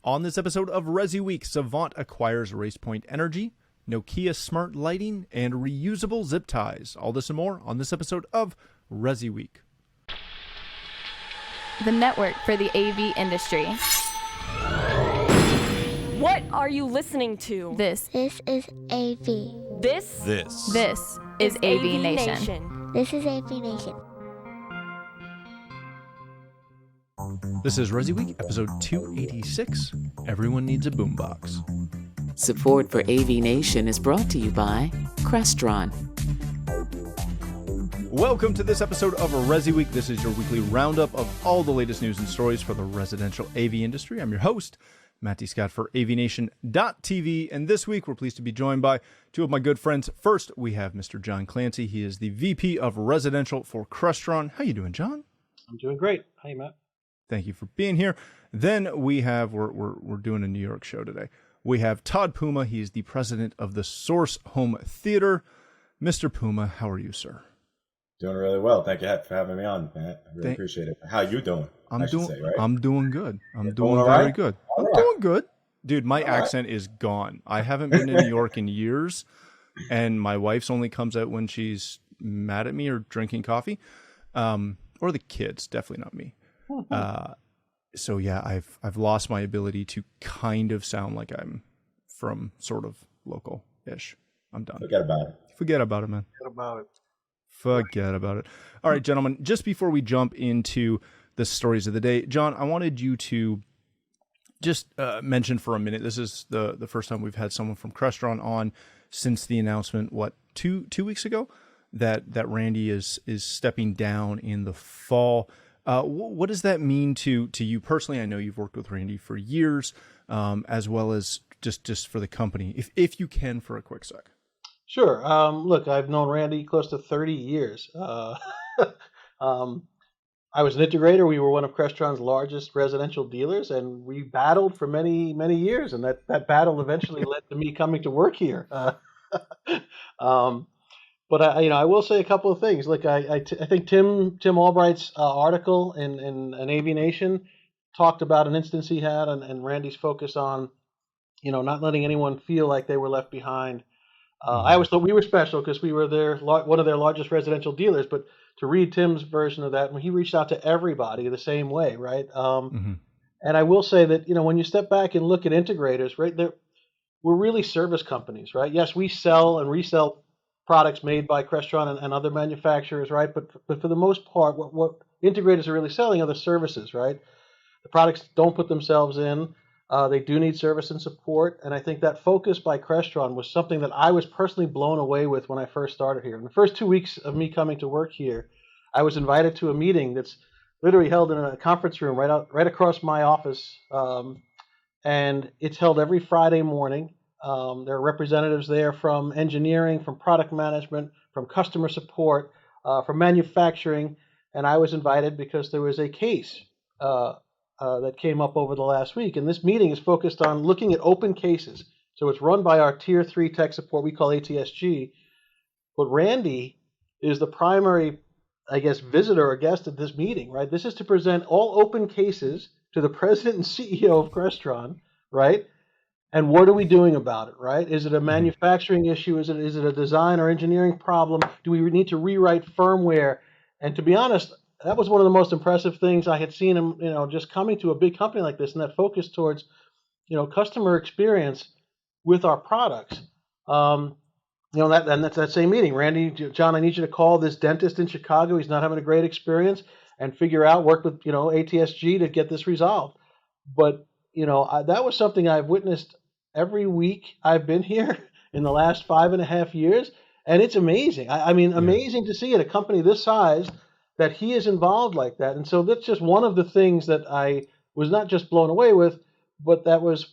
On this episode of ResiWeek, Savant acquires Racepoint Energy, Nokia Smart Lighting, and reusable zip ties. All this and more on this episode of ResiWeek. The network for the AV industry. What are you listening to? This is AV. This is AVNation. This is AVNation. This is ResiWeek, episode 286. Everyone needs a boombox. Support for AVNation is brought to you by Crestron. Welcome to this episode of ResiWeek. This is your weekly roundup of all the latest news and stories for the residential AV industry. I'm your host, Matty Scott for AVNation.tv, and this week we're pleased to be joined by two of my good friends. First, we have Mr. John Clancy. He is the VP of Residential for Crestron. How you doing, John? I'm doing great. Hey, Matt. Thank you for being here. Then we have, we're doing a New York show today. We have Todd Puma. He's the president of the Source Home Theater. Mr. Puma, how are you, sir? Doing really well. Thank you for having me on, Matt. I really appreciate it. How you doing? I'm doing good. I'm doing doing very good. I'm doing good. Dude, my accent is gone. I haven't been to New York in years, and my wife's only comes out when she's mad at me or drinking coffee. Or the kids, definitely not me. So yeah, I've lost my ability to kind of sound like I'm from sort of local-ish. I'm done. Forget about it. Forget about it, man. Forget about it. All right, gentlemen, just before we jump into the stories of the day, John, I wanted you to just mention for a minute, this is the first time we've had someone from Crestron on since the announcement, two weeks ago, that Randy is stepping down in the fall. What does that mean to you personally? I know you've worked with Randy for years, as well as just for the company, if you can, for a quick sec. Sure. Look, I've known Randy close to 30 years. I was an integrator. We were one of Crestron's largest residential dealers, and we battled for many, many years. And that battle eventually led to me coming to work here. But I will say a couple of things. Look, I think Tim Albright's article in AVNation talked about an instance he had, and Randy's focus on, not letting anyone feel like they were left behind. I always thought we were special because we were one of their largest residential dealers. But to read Tim's version of that, he reached out to everybody the same way, right? And I will say that when you step back and look at integrators, right, we're really service companies, right? Yes, we sell and resell products made by Crestron and other manufacturers, right? But for the most part, what integrators are really selling are the services, right? The products don't put themselves in. They do need service and support. And I think that focus by Crestron was something that I was personally blown away with when I first started here. In the first 2 weeks of me coming to work here, I was invited to a meeting that's literally held in a conference room right across my office. And it's held every Friday morning. There are representatives there from engineering, from product management, from customer support, from manufacturing, and I was invited because there was a case that came up over the last week, and this meeting is focused on looking at open cases. So it's run by our Tier 3 tech support, we call ATSG, but Randy is the primary, visitor or guest at this meeting, right? This is to present all open cases to the president and CEO of Crestron, right? And what are we doing about it, right? Is it a manufacturing issue? Is it a design or engineering problem? Do we need to rewrite firmware? And to be honest, that was one of the most impressive things I had seen him, just coming to a big company like this and that focus towards, customer experience with our products. That's that same meeting. Randy, John, I need you to call this dentist in Chicago. He's not having a great experience, and work with, ATSG to get this resolved. But that was something I've witnessed every week I've been here in the last 5.5 years, and it's amazing. Amazing to see at a company this size that he is involved like that. And so that's just one of the things that I was not just blown away with, but that was,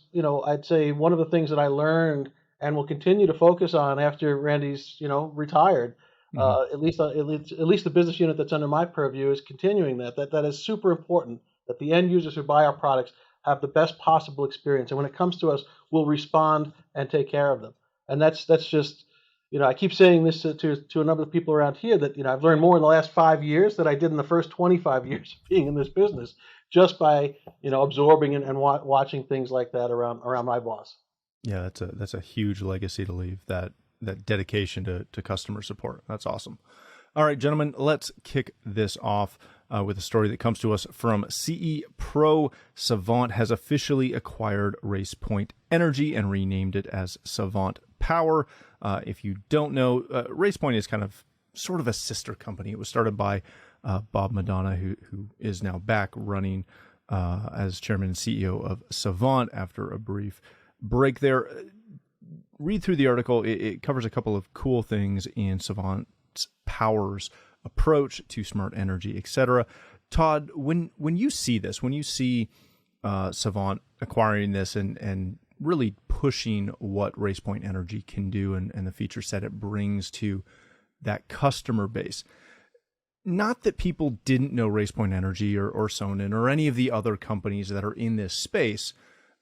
I'd say one of the things that I learned and will continue to focus on after Randy's, retired. At least the business unit that's under my purview is continuing that is super important, that the end users who buy our products have the best possible experience. And when it comes to us, we'll respond and take care of them. And that's just, I keep saying this to a number of people around here that, I've learned more in the last 5 years than I did in the first 25 years of being in this business. just by absorbing and watching things like that around my boss. Yeah, that's a huge legacy to leave, that dedication to customer support. That's awesome. All right, gentlemen, let's kick this off with a story that comes to us from CE Pro. Savant has officially acquired Racepoint Energy and renamed it as Savant Power. If you don't know, Racepoint is sort of a sister company. It was started by Bob Madonna, who is now back running as chairman and CEO of Savant after a brief break there. Read through the article. It covers a couple of cool things in Savant's Power's approach to smart energy, etc. Todd, when you see this, when you see Savant acquiring this and really pushing what Racepoint Energy can do and the feature set it brings to that customer base, not that people didn't know Racepoint Energy or Sonnen or any of the other companies that are in this space,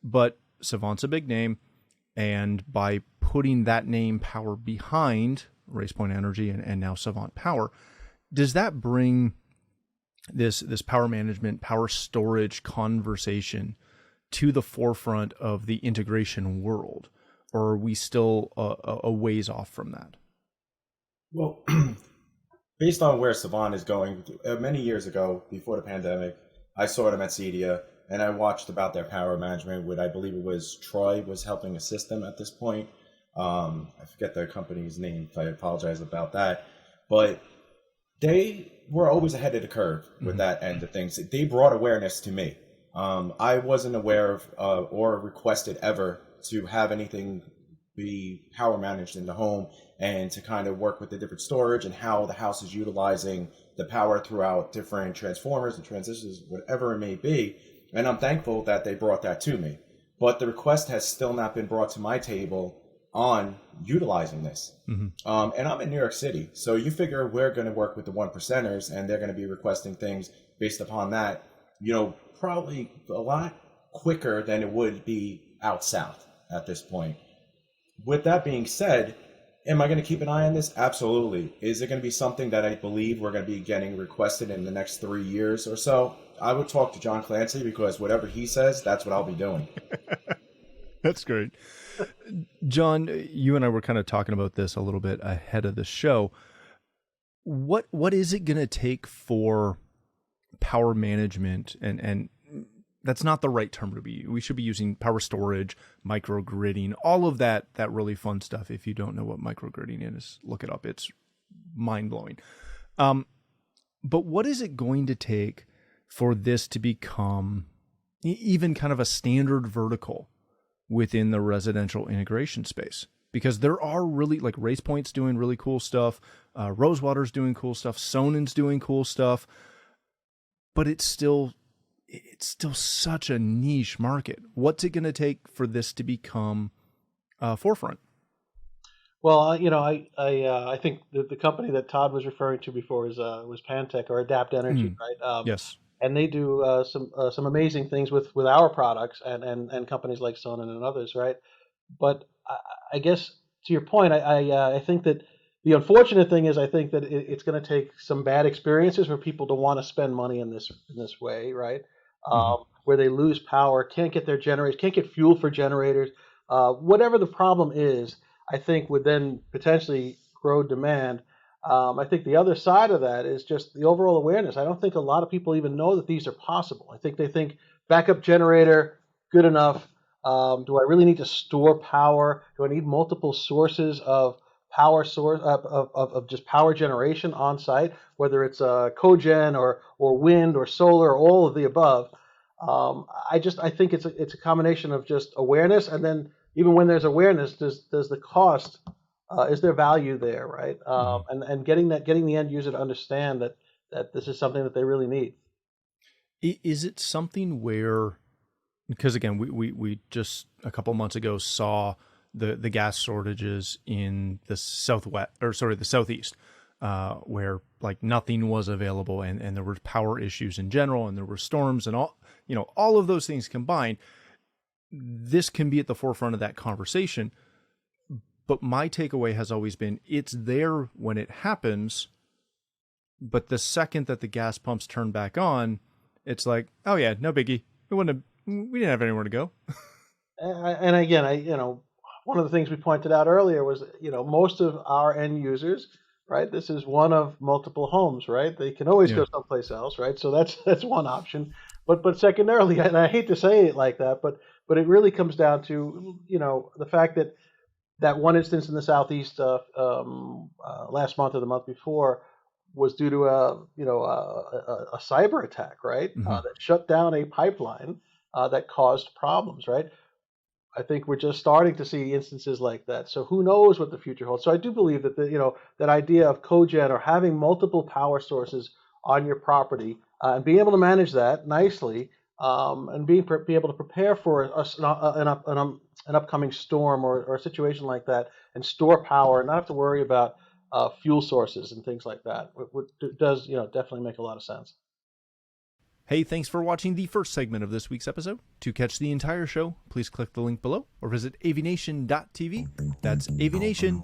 but Savant's a big name, and by putting that name Power behind Racepoint Energy and now Savant Power, does that bring this power management, power storage conversation to the forefront of the integration world, or are we still a ways off from that? Well, based on where Savant is going, many years ago, before the pandemic, I saw them at CEDIA, and I watched about their power management with, I believe it was Troy was helping assist them at this point. I forget their company's name, so I apologize about that. But they were always ahead of the curve with that end of things. They brought awareness to me. I wasn't aware of or requested ever to have anything be power managed in the home and to kind of work with the different storage and how the house is utilizing the power throughout different transformers and transistors, whatever it may be. And I'm thankful that they brought that to me. But the request has still not been brought to my table on utilizing this. And I'm in New York City. So you figure we're going to work with the one percenters and they're going to be requesting things based upon that, probably a lot quicker than it would be out south at this point. With that being said, am I going to keep an eye on this? Absolutely. Is it going to be something that I believe we're going to be getting requested in the next 3 years or so? I would talk to John Clancy, because whatever he says, that's what I'll be doing. That's great. John, you and I were kind of talking about this a little bit ahead of the show. What is it going to take for power management, and that's not the right term to be. We should be using power storage, microgridding, all of that really fun stuff. If you don't know what microgridding is, look it up. It's mind-blowing. But what is it going to take for this to become even kind of a standard vertical within the residential integration space? Because there are really, like, Racepoint's doing really cool stuff, Rosewater's doing cool stuff, Sonnen's doing cool stuff, but it's still such a niche market. What's it going to take for this to become forefront? Well, I think the company that Todd was referring to before was Pantech or Adapt Energy, right? Yes. And they do some amazing things with our products and companies like Sonnen and others, right? But I guess to your point, I think that the unfortunate thing is I think that it's going to take some bad experiences for people to want to spend money in this way, right? Where they lose power, can't get their generators, can't get fuel for generators. Whatever the problem is, I think would then potentially grow demand. I think the other side of that is just the overall awareness. I don't think a lot of people even know that these are possible. I think they think backup generator, good enough. Do I really need to store power? Do I need multiple sources of power source of just power generation on site, whether it's cogen or wind or solar or all of the above? I think it's a combination of just awareness, and then even when there's awareness, does the cost, is there value there, right? And getting the end user to understand that this is something that they really need. Is it something where, because again, we just a couple months ago saw the gas shortages in the southeast, where like nothing was available, and there were power issues in general, and there were storms and all of those things combined. This can be at the forefront of that conversation. But my takeaway has always been it's there when it happens, but the second that the gas pumps turn back on, it's like, oh yeah, no biggie. We didn't have anywhere to go. And again, one of the things we pointed out earlier was, most of our end users, right? This is one of multiple homes, right? They can always go someplace else, right? So that's one option. But secondarily, and I hate to say it like that, but it really comes down to, the fact that one instance in the Southeast last month or the month before was due to a cyber attack, right? That shut down a pipeline that caused problems, right? I think we're just starting to see instances like that. So who knows what the future holds? So I do believe that that idea of cogen or having multiple power sources on your property and being able to manage that nicely and be able to prepare for an upcoming storm or a situation like that and store power and not have to worry about fuel sources and things like that. It does definitely make a lot of sense. Hey, thanks for watching the first segment of this week's episode. To catch the entire show, please click the link below or visit avnation.tv. That's avnation.tv.